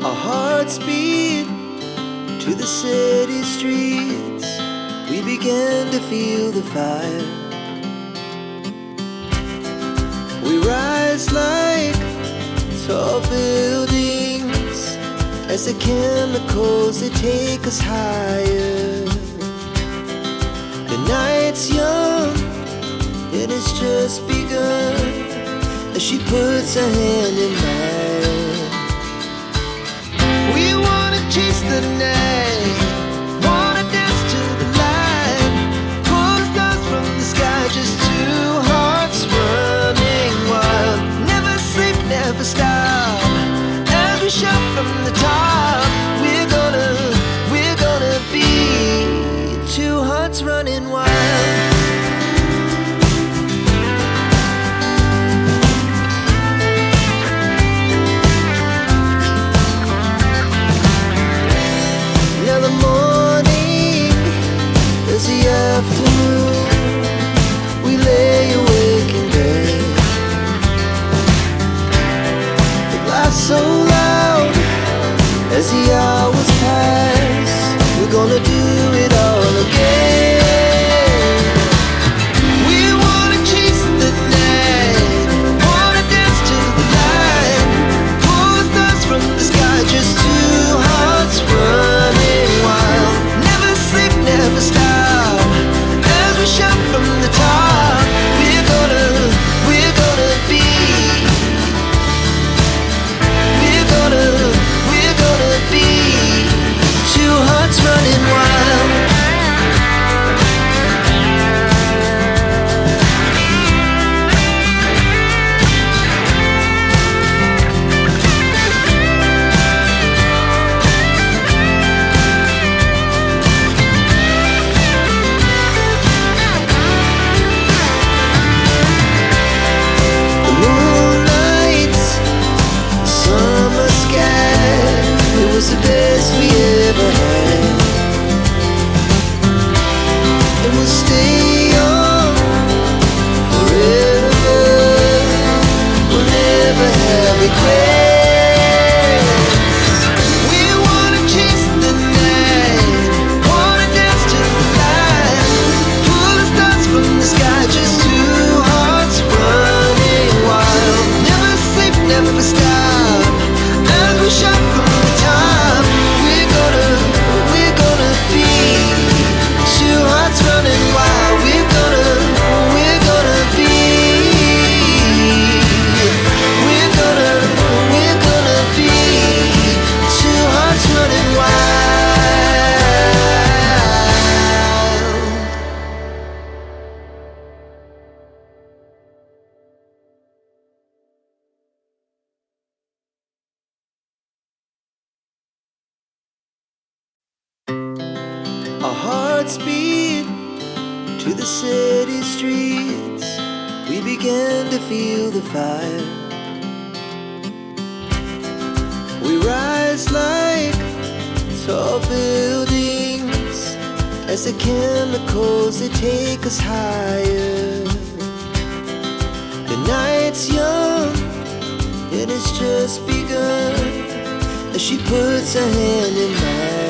Our hearts beat to the city streets. We began to feel the fire. We rise like tall buildings as the chemicals, they take us higher. The night's young and it's just begun as she puts her hand in mine. We wanna chase the night, wanna dance to the light, pull the stars from the sky, just two hearts running wild. Never sleep, never stop, as we shout from the top. We're gonna be two hearts running wild. Now the morning is the afternoon. We lay awake in bed. The laughs so loud as the hours pass. We're gonna do it all again. We wanna chase the night, wanna dance to the light, pull the stars from the sky, just two hearts running wild. Never sleep, never stop, as we shout from the top. We're gonna be, we're gonna be two hearts running wild. The moonlight, summer sky, it was the best we ever had. And we'll stay on forever. We'll never have regrets. We wanna chase the night, wanna dance to the light, pull the stars from the sky, just two hearts running wild. Never sleep, never stop, as we shout from the top. We're gonna be two hearts running wild. We're gonna be, we're gonna be two hearts running wild. Our hearts beat to the city streets. We began to feel the fire. We rise like tall buildings as the chemicals, they take us higher. The night's young and it's just begun as she puts her hand in mine.